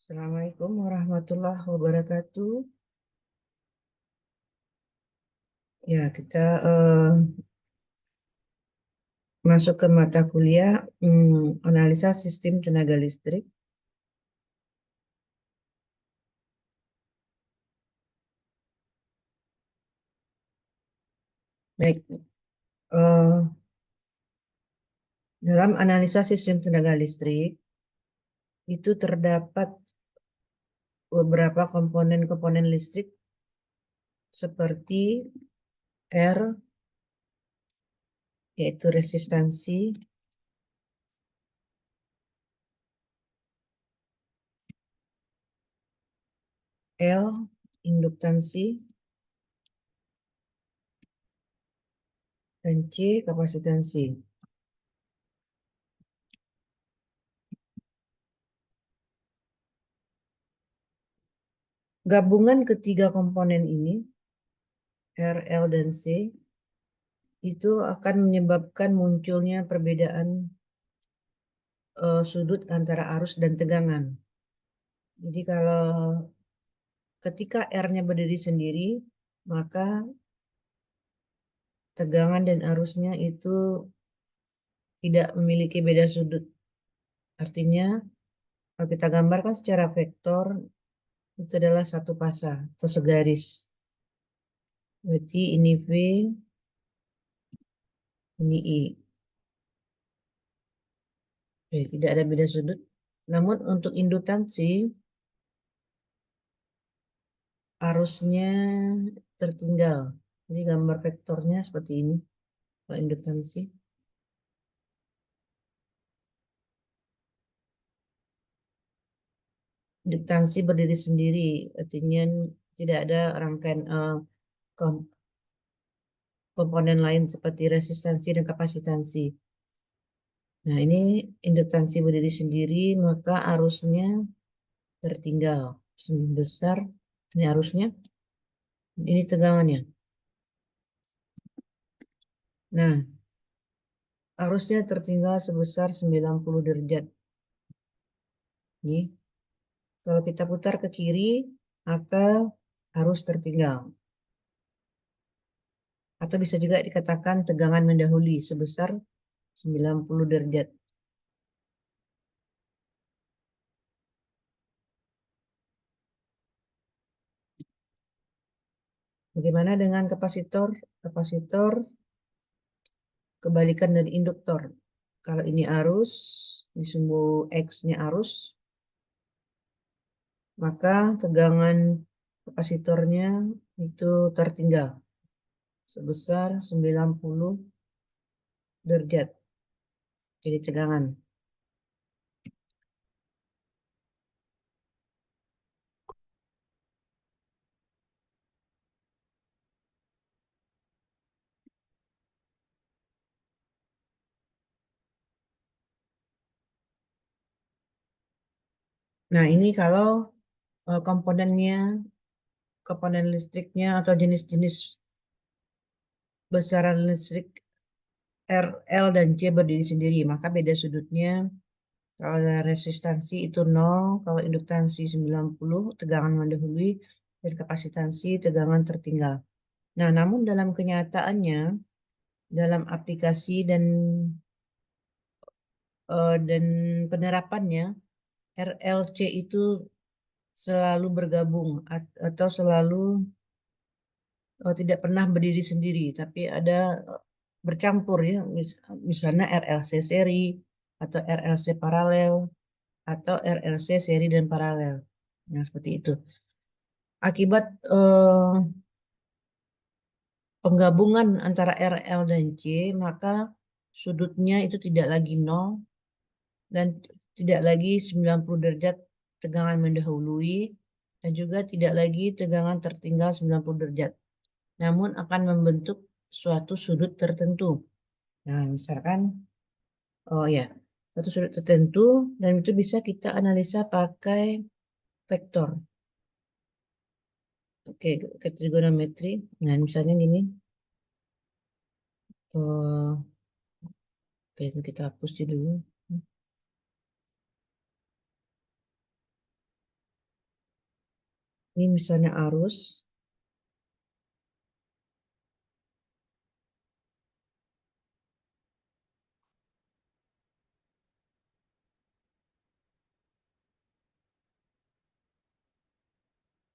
Assalamualaikum warahmatullahi wabarakatuh. Ya, kita masuk ke mata kuliah analisa sistem tenaga listrik. Baik, eh, dalam analisa sistem tenaga listrik itu terdapat beberapa komponen-komponen listrik seperti R, yaitu resistansi, L, induktansi, dan C, kapasitansi. Gabungan ketiga komponen ini, R, L, dan C, itu akan menyebabkan munculnya perbedaan sudut antara arus dan tegangan. Jadi kalau ketika R-nya berdiri sendiri, maka tegangan dan arusnya itu tidak memiliki beda sudut. Artinya, kalau kita gambarkan secara vektor, itu adalah satu pasang atau segaris. Berarti ini V, ini I. Oke, tidak ada beda sudut. Namun untuk induktansi, arusnya tertinggal. Jadi gambar vektornya seperti ini. Kalau induktansi. Induktansi berdiri sendiri, artinya tidak ada rangkaian komponen lain seperti resistansi dan kapasitansi. Nah, ini induktansi berdiri sendiri, maka arusnya tertinggal. Semakin besar, ini arusnya, ini tegangannya. Nah, arusnya tertinggal sebesar 90 derajat. Ini, kalau kita putar ke kiri, maka arus tertinggal. Atau bisa juga dikatakan tegangan mendahului sebesar 90 derajat. Bagaimana dengan kapasitor? Kapasitor kebalikan dari induktor. Kalau ini arus, di sumbu X-nya arus, maka tegangan kapasitornya itu tertinggal sebesar 90 derajat. Jadi tegangan. Nah, ini kalau komponennya, komponen listriknya atau jenis-jenis besaran listrik R, L, dan C berdiri sendiri, maka beda sudutnya. Kalau resistansi itu 0, kalau induktansi 90, tegangan mendahului, dan kapasitansi tegangan tertinggal. Nah, namun dalam kenyataannya, dalam aplikasi dan penerapannya, RLC itu selalu bergabung atau selalu tidak pernah berdiri sendiri, tapi ada bercampur ya, misalnya RLC seri atau RLC paralel atau RLC seri dan paralel. Nah, seperti itu. Akibat penggabungan antara RL dan C, maka sudutnya itu tidak lagi 0 dan tidak lagi 90 derajat tegangan mendahului dan juga tidak lagi tegangan tertinggal 90 derajat. Namun akan membentuk suatu sudut tertentu. Nah, misalkan, oh ya, suatu sudut tertentu dan itu bisa kita analisa pakai vektor. Oke, ke trigonometri. Nah, misalnya gini. Oh, oke, itu kita hapus dulu. Ini misalnya arus.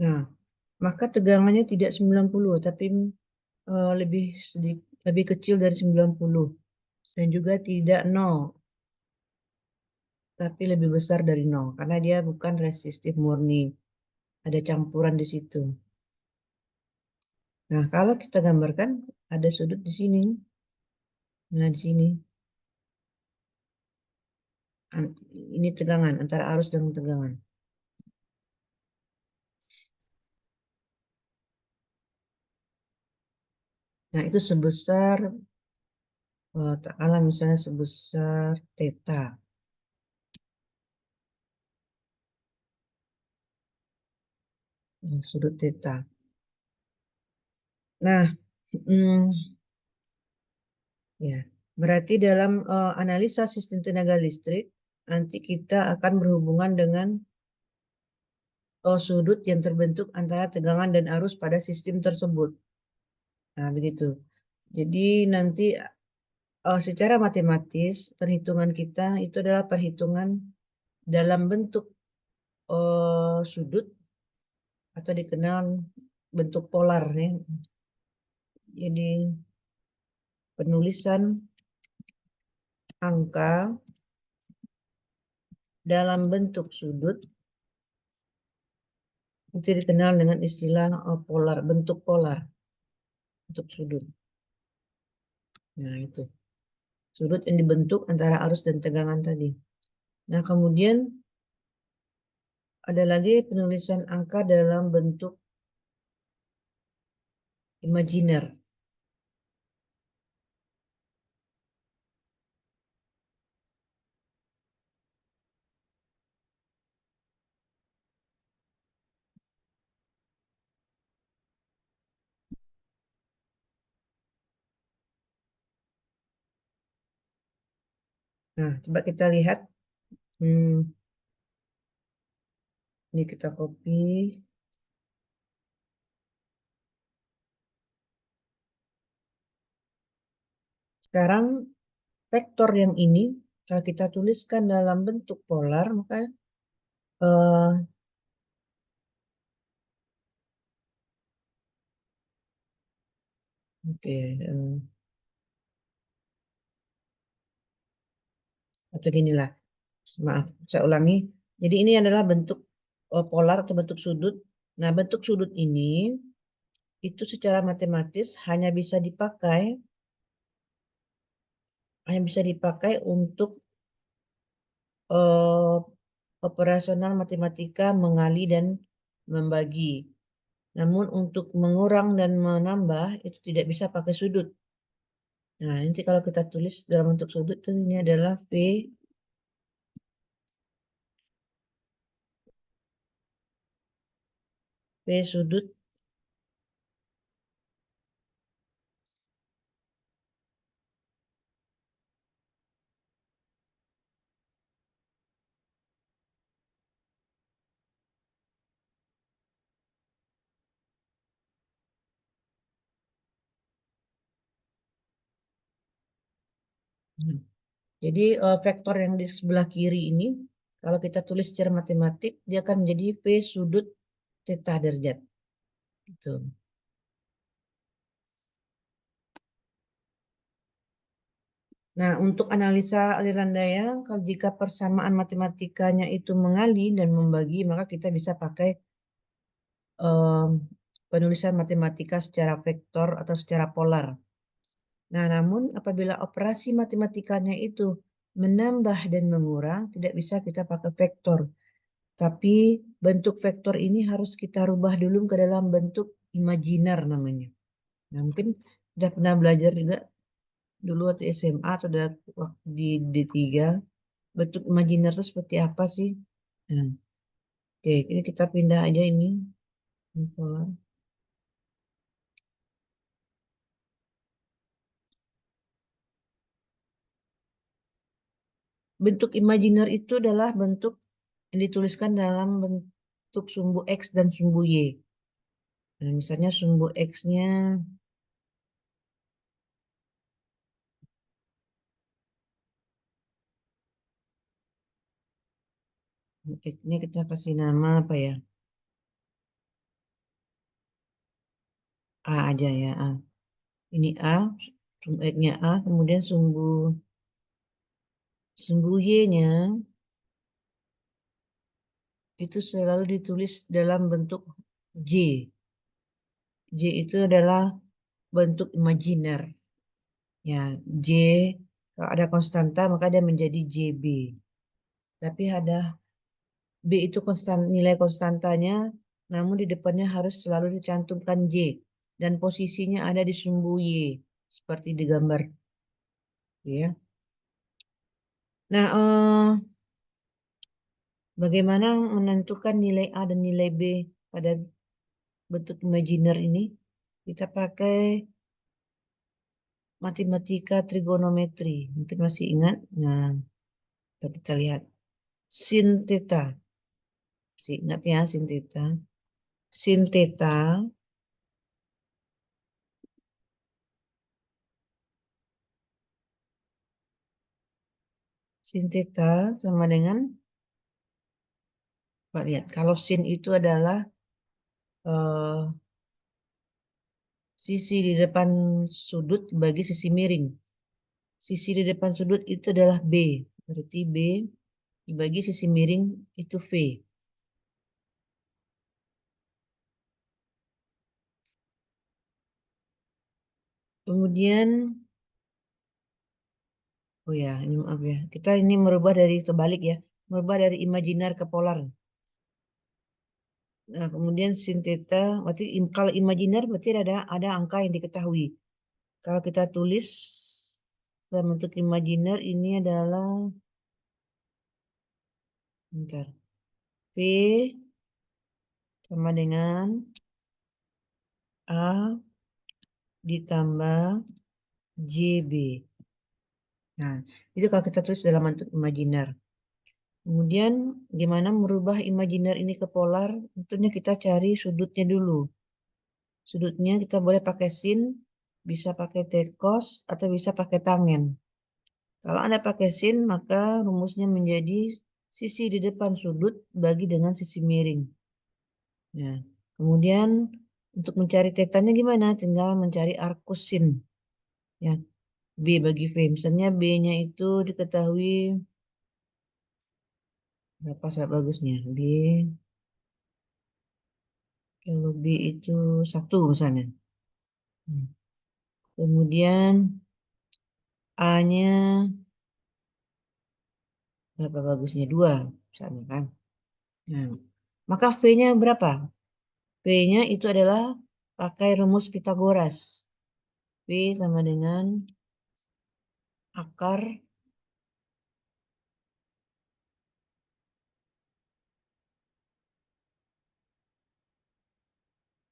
Nah, maka tegangannya tidak 90, tapi lebih sedikit lebih kecil dari 90 dan juga tidak 0, tapi lebih besar dari 0 karena dia bukan resistif murni. Ada campuran di situ. Nah, kalau kita gambarkan ada sudut di sini. Nah, di sini. Ini tegangan antara arus dan tegangan. Nah, itu sebesar katakanlah misalnya sebesar theta. Sudut theta. Nah, ya, berarti dalam analisa sistem tenaga listrik nanti kita akan berhubungan dengan sudut yang terbentuk antara tegangan dan arus pada sistem tersebut. Nah, begitu. Jadi nanti secara matematis perhitungan kita itu adalah perhitungan dalam bentuk sudut atau dikenal bentuk polar ya. Jadi penulisan angka dalam bentuk sudut itu dikenal dengan istilah polar, bentuk polar untuk sudut. Nah, itu sudut yang dibentuk antara arus dan tegangan tadi. Nah, kemudian ada lagi penulisan angka dalam bentuk imajiner. Nah, coba kita lihat. Ini kita copy. Sekarang vektor yang ini kalau kita tuliskan dalam bentuk polar maka eh, oke, atau ginilah, maaf saya ulangi. Jadi ini adalah bentuk polar atau bentuk sudut. Nah, bentuk sudut ini itu secara matematis hanya bisa dipakai untuk eh, operasional matematika mengali dan membagi. Namun untuk mengurang dan menambah itu tidak bisa pakai sudut. Nah, nanti kalau kita tulis dalam bentuk sudut tuh ini adalah P sudut. Nah, jadi vektor yang di sebelah kiri ini kalau kita tulis secara matematik dia akan menjadi P sudut theta derajat. Gitu. Nah, untuk analisa aliran daya, kalau jika persamaan matematikanya itu mengali dan membagi, maka kita bisa pakai em, penulisan matematika secara vektor atau secara polar. Nah, namun apabila operasi matematikanya itu menambah dan mengurang, tidak bisa kita pakai vektor. Tapi bentuk vektor ini harus kita rubah dulu ke dalam bentuk imajiner namanya. Nah, mungkin sudah pernah belajar juga dulu waktu SMA atau waktu di D3. Bentuk imajiner itu seperti apa sih? Nah, oke, ini kita pindah aja ini. Pola. Bentuk imajiner itu adalah bentuk yang dituliskan dalam bentuk untuk sumbu X dan sumbu Y. Nah, misalnya sumbu X-nya, X-nya kita kasih nama apa ya? A aja ya, A. Ini A, sumbu X-nya A, kemudian sumbu Y-nya itu selalu ditulis dalam bentuk J. J itu adalah bentuk imajiner. Ya, J kalau ada konstanta maka dia menjadi JB. Tapi ada B itu nilai konstantanya, namun di depannya harus selalu dicantumkan J dan posisinya ada di sumbu Y seperti di gambar, ya. Nah, bagaimana menentukan nilai A dan nilai B pada bentuk imajiner ini? Kita pakai matematika trigonometri. Mungkin masih ingat? Nah, kita lihat sin theta. Masih ingat ya sin theta? Sin theta, sin theta sama dengan, Pak lihat, kalau sin itu adalah eh, sisi di depan sudut bagi sisi miring. Sisi di depan sudut itu adalah B. Berarti B dibagi sisi miring itu V. Kemudian, oh ya, ini maaf ya. Kita ini merubah dari terbalik ya. Merubah dari imajiner ke polar. Nah, kemudian sin theta, berarti kalau imajiner berarti ada angka yang diketahui. Kalau kita tulis dalam bentuk imajiner ini adalah, bentar, V sama dengan A ditambah JB. Nah, itu kalau kita tulis dalam bentuk imajiner. Kemudian gimana merubah imajiner ini ke polar? Tentunya kita cari sudutnya dulu. Sudutnya kita boleh pakai sin, bisa pakai T cos, atau bisa pakai tangen. Kalau Anda pakai sin, maka rumusnya menjadi sisi di depan sudut bagi dengan sisi miring. Nah, kemudian untuk mencari tetanya gimana? Tinggal mencari arcus sin. Ya, B bagi V. Misalnya B-nya itu diketahui berapa saat bagusnya? B, kalau B itu 1 misalnya. Hmm. Kemudian A-nya berapa bagusnya? 2 misalnya kan. Nah, maka V-nya berapa? V-nya itu adalah pakai rumus Pitagoras. V sama dengan akar,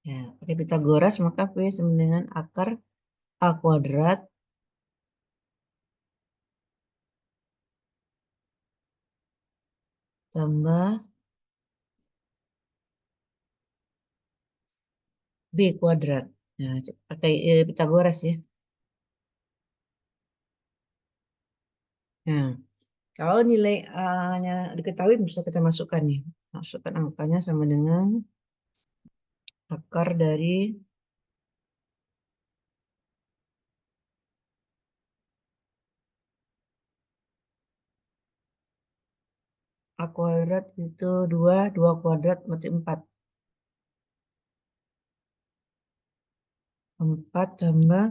ya, pakai Pitagoras maka V sama dengan akar A kuadrat tambah B kuadrat. Nah, pakai Pitagoras ya. Nah, kalau nilai A-nya diketahui bisa kita masukkan nih. Masukkan angkanya sama dengan akar dari A kuadrat itu 2 kuadrat berarti 4. 4 tambah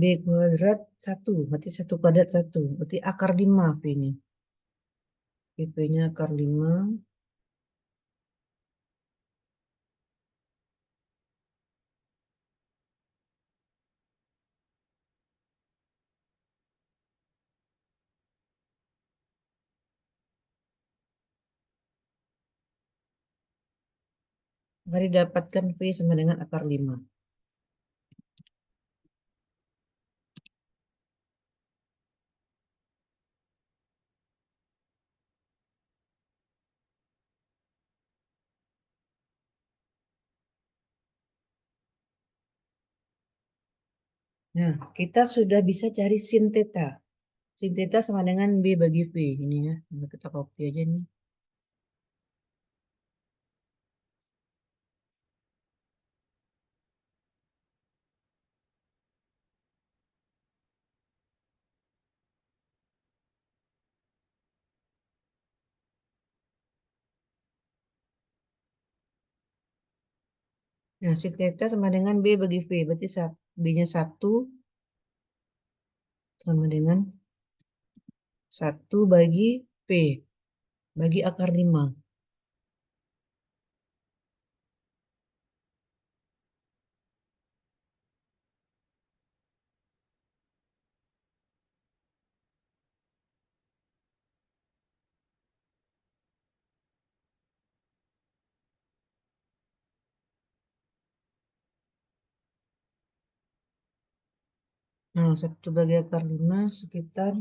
B kuadrat 1, berarti 1 kuadrat 1. Berarti akar 5 V-nya. V-nya akar 5. Mari dapatkan V sama dengan akar 5. Nah, kita sudah bisa cari sin theta. Sin theta sama dengan B bagi V. Ini ya, kita copy aja nih. Nah, sin theta sama dengan B bagi V. Berarti B-nya 1 sama dengan 1 bagi V. Bagi akar 5. Nah, 1 bagi akar 5 sekitar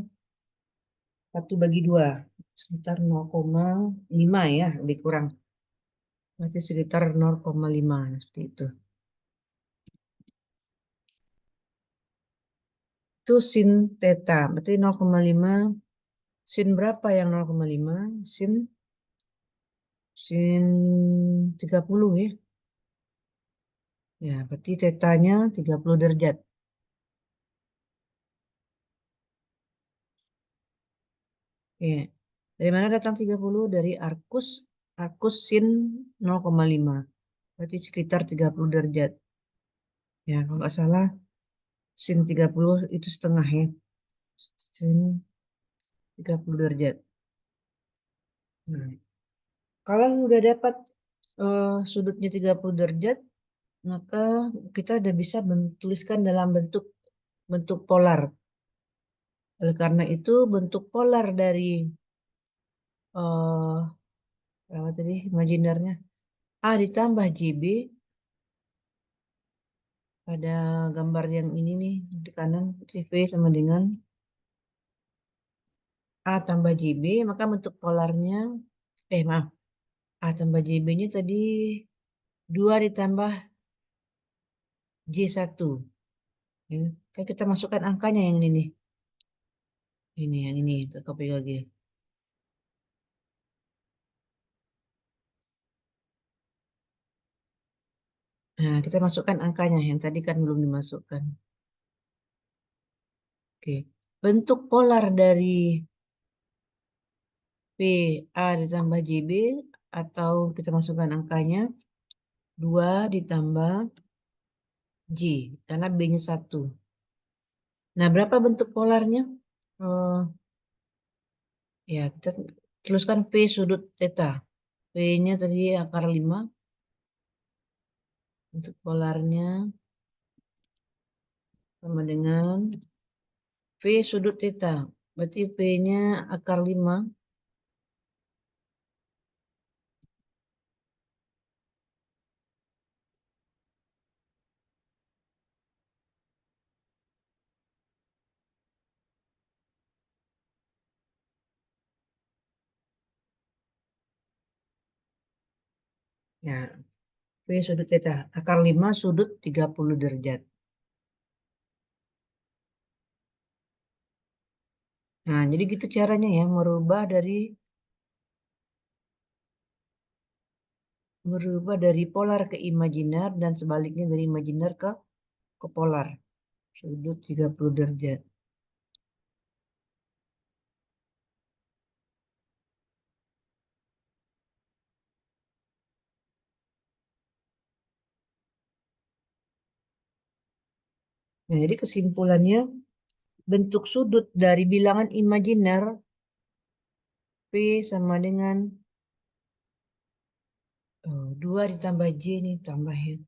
1 bagi 2. Sekitar 0,5 ya, lebih kurang. Berarti sekitar 0,5. Seperti itu. Itu sin theta. Berarti 0,5. Sin berapa yang 0,5? Sin 30 ya. Ya, berarti tetanya 30 derajat. Ya. Dari mana datang 30? Dari arcus sin 0,5. Berarti sekitar 30 derajat. Ya, kalau nggak salah sin 30 itu setengah ya. Sin 30 derajat. Nah, kalau udah dapat sudutnya 30 derajat, maka kita udah bisa tuliskan dalam bentuk bentuk polar. Oleh karena itu bentuk polar dari eh apa tadi imajinernya A ditambah JB pada gambar yang ini nih di kanan CV sama dengan A tambah JB, maka bentuk polarnya maaf, A tambah JB-nya tadi 2 ditambah J1. Ya. Kan kita masukkan angkanya yang ini nih. Ini yang ini, kita copy lagi. Nah, kita masukkan angkanya yang tadi kan belum dimasukkan. Oke. Bentuk polar dari PA ditambah JB atau kita masukkan angkanya 2 ditambah J karena B-nya 1. Nah, berapa bentuk polarnya? Oh, ya, kita tuliskan P sudut theta. P-nya tadi akar 5. Untuk polarnya sama dengan V sudut theta. Berarti P-nya akar 5. Ya, V sudut theta. Akar 5 sudut 30 derajat. Nah, jadi gitu caranya ya, merubah dari polar ke imajiner dan sebaliknya dari imajiner ke polar. Sudut 30 derajat. Nah, jadi kesimpulannya bentuk sudut dari bilangan imajiner P sama dengan 2 ditambah J nih tambahnya.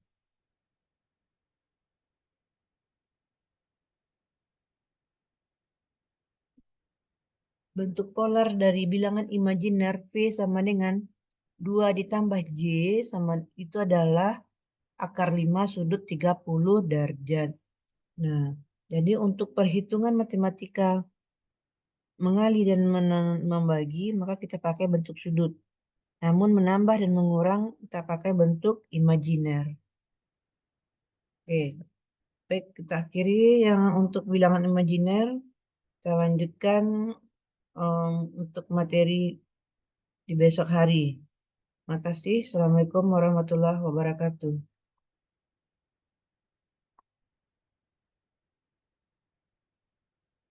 Bentuk polar dari bilangan imajiner V sama dengan 2 ditambah J sama itu adalah akar 5 sudut 30 derajat. Nah, jadi untuk perhitungan matematika mengali dan membagi, maka kita pakai bentuk sudut. Namun menambah dan mengurang, kita pakai bentuk imajiner. Oke. Baik, kita akhiri yang untuk bilangan imajiner. Kita lanjutkan untuk materi di besok hari. Terima kasih. Assalamualaikum warahmatullahi wabarakatuh.